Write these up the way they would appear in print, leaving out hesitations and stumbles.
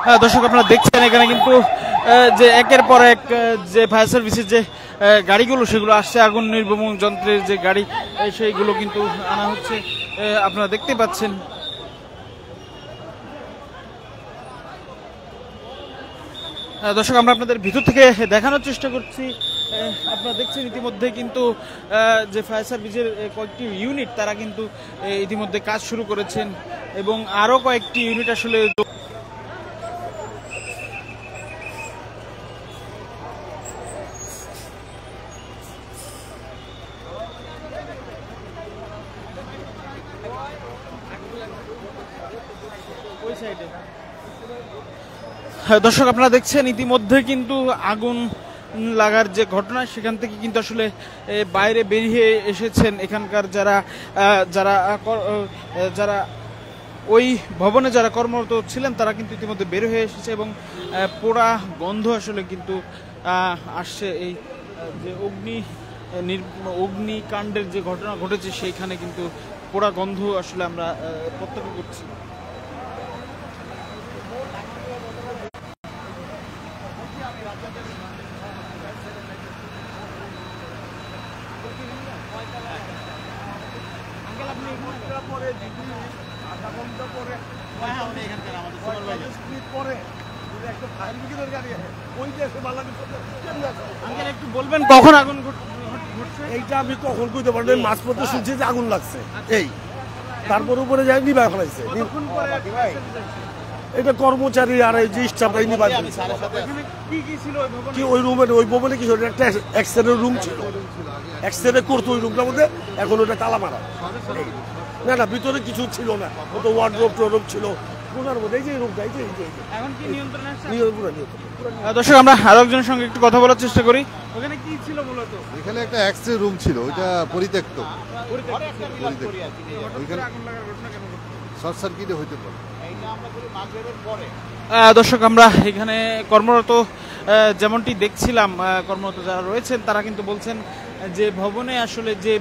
দর্শক আপনারা দেখছেন এখানে কিন্তু যে একের পর এক যে ফায়ার সার্ভিসের যে গাড়িগুলো সেগুলো আসছে, আগুন নির্বাপন যন্ত্রের যে গাড়ি সেইগুলো কিন্তু আনা হচ্ছে, আপনারা দেখতে পাচ্ছেন। দর্শক আমরা আপনাদের ভিতর থেকে দেখানোর চেষ্টা করছি। আপনারা দেখছেন ইতিমধ্যে কিন্তু যে ফায়ার সার্ভিসের কয়েকটি ইউনিট তারা কিন্তু ইতিমধ্যে কাজ শুরু করেছেন এবং আরও কয়েকটি ইউনিট আসলে দর্শক আপনারা দেখছেন ইতিমধ্যে কিন্তু আগুন লাগার যে ঘটনা সেখান থেকে কিন্তু আসলে বাইরে বেরিয়ে এসেছেন এখানকার যারা যারা যারা ওই ভবনে যারা কর্মরত ছিলেন তারা কিন্তু ইতিমধ্যে বের হয়ে এসেছে এবং পোড়া গন্ধ আসলে কিন্তু আসছে। এই যে অগ্নিকাণ্ডের যে ঘটনা ঘটেছে সেইখানে কিন্তু পোড়া গন্ধ আসলে আমরা প্রত্যক্ষ করছি। বলবেন কখন আগুন ঘটছে? এইটা আমি কখন কইতে পারবো, মাছ পড়তে শুনছি যে আগুন লাগছে, এই তারপর উপরে যাই নিবাই ফেলাইছে। এটা কর্মচারী আর এই যে স্টাফরা নিবাই কি ওই রুমে, ওই ভবনে কিছু একটা এক্সরে রুম ছিল, এক্সরে করতো ওই রুমটার মধ্যে, এখন ওটা তালা মারা। না না ভিতরে কিছু ছিল না, ও তো ওয়ার্ডরোব টোয়ারোব ছিল কোনার মধ্যে। এই যে রুমটা এই যে এখন কি নিয়ন্ত্রণে আসছে? দর্শক আমরা আরো একজনের সঙ্গে একটু কথা বলার চেষ্টা করি। ওখানে কি ছিল মূলত? এখানে একটা এক্সরে রুম ছিল, ওইটা পরিত্যক্ত। শর্ট সার্কিটে হইতে পারে। দর্শক আমরা এখানে কর্মরত যেমনটি দেখছিলাম, কর্মরত যারা রয়েছেন তারা কিন্তু বলছেন যে ভবনে আসলে যে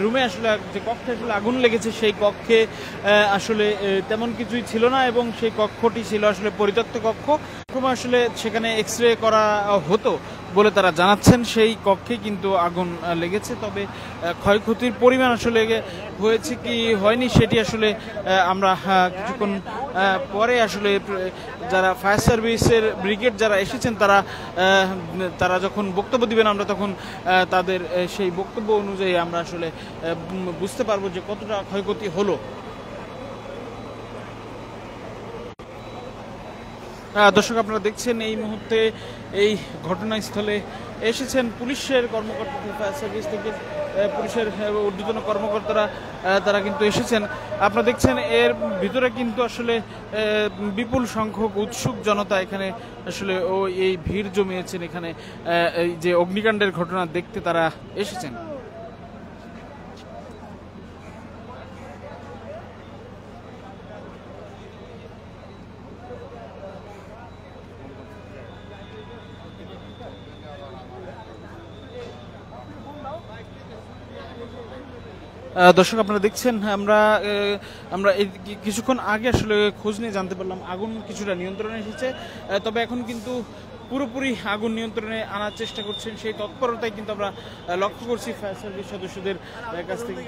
রুমে আসলে যে কক্ষে আসলে আগুন লেগেছে সেই কক্ষে আসলে তেমন কিছুই ছিল না এবং সেই কক্ষটি ছিল আসলে পরিত্যক্ত কক্ষ। আসলে সেখানে এক্সরে করা হতো বলে তারা জানাচ্ছেন, সেই কক্ষে কিন্তু আগুন লেগেছে। তবে ক্ষয়ক্ষতির পরিমাণ আসলে হয়েছে কি হয়নি সেটি আসলে আমরা কিছুক্ষণ পরে আসলে যারা ফায়ার সার্ভিসের ব্রিগেড যারা এসেছেন তারা যখন বক্তব্য দিবেন আমরা তখন তাদের সেই বক্তব্য অনুযায়ী আমরা আসলে বুঝতে পারবো যে কতটা ক্ষয়ক্ষতি হলো। দর্শক আপনারা দেখছেন এই মুহূর্তে এই ঘটনাস্থলে এসেছেন পুলিশের কর্মকর্তা, ফায়ার সার্ভিস থেকে পুলিশের ঊর্ধ্বতন কর্মকর্তারা তারা কিন্তু এসেছেন। আপনারা দেখছেন এর ভিতরে কিন্তু আসলে বিপুল সংখ্যক উৎসুক জনতা এখানে আসলে এই ভিড় জমিয়েছেন, এখানে এই যে অগ্নিকাণ্ডের ঘটনা দেখতে তারা এসেছেন। দর্শক আপনারা দেখছেন আমরা কিছুক্ষণ আগে আসলে খোঁজ নিয়ে জানতে পারলাম আগুন কিছুটা নিয়ন্ত্রণে এসেছে, তবে এখন কিন্তু পুরোপুরি আগুন নিয়ন্ত্রণে আনার চেষ্টা করছেন সেই তৎপরতাই কিন্তু আমরা লক্ষ্য করছি ফায়ার সার্ভিস সদস্যদের কাছ থেকে।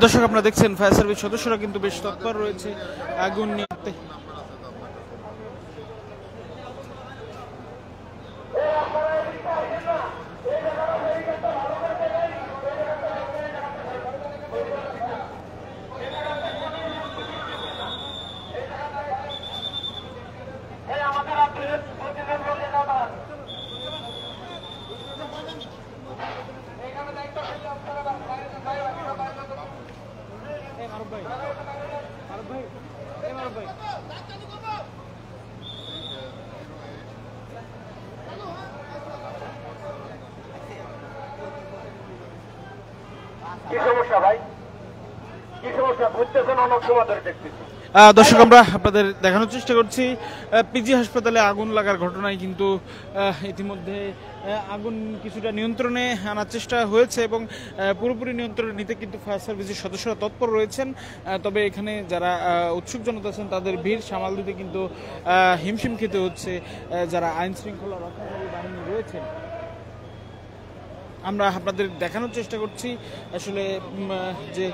দর্শক আপনারা দেখছেন ফায়ার সার্ভিস সদস্যরা কিন্তু বেশ তৎপর রয়েছে আগুন নিয়ন্ত্রণে। কি সমস্যা ভাই? কি সমস্যা? বুঝতেছেন? অনেক সময় ধরে দেখতেছি দর্শক আমরা আপনাদের দেখানোর চেষ্টা করছি পিজি হাসপাতালে আগুন লাগার ঘটনায় কিন্তু ইতিমধ্যে আগুন কিছুটা নিয়ন্ত্রণে আনার চেষ্টা হয়েছে এবং পুরোপুরি নিয়ন্ত্রণে নিতে কিন্তু ফায়ার সার্ভিসের সদস্যরা তৎপর রয়েছেন। তবে এখানে যারা উৎসুক জনতা আছেন তাদের ভিড় সামাল দিতে কিন্তু হিমশিম খেতে হচ্ছে যারা আইন শৃঙ্খলা রক্ষাকারী বাহিনী রয়েছেন। আমরা আপনাদের দেখানোর চেষ্টা করছি আসলে যে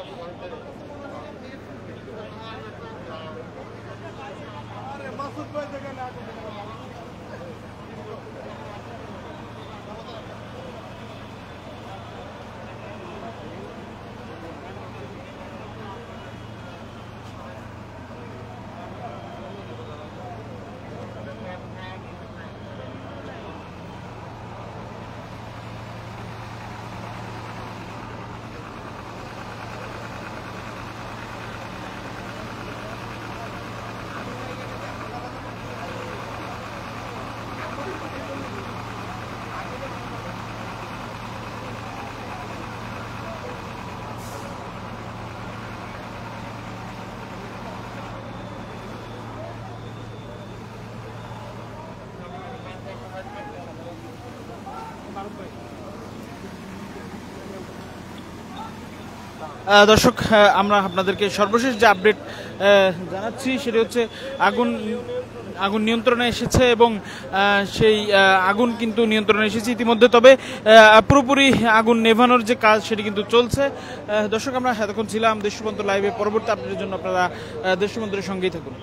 দর্শক আমরা আপনাদেরকে সর্বশেষ যে আপডেট জানাচ্ছি সেটা হচ্ছে আগুন নিয়ন্ত্রণে এসেছে এবং সেই আগুন কিন্তু নিয়ন্ত্রণে এসেছে ইতিমধ্যে। তবে পুরোপুরি আগুন নেভানোর যে কাজ সেটি কিন্তু চলছে। দর্শক আমরা এতক্ষণ ছিলাম দেশবন্ধু লাইভে। পরবর্তী আপডেটের জন্য আপনারা দেশবন্ধুর সঙ্গেই থাকুন।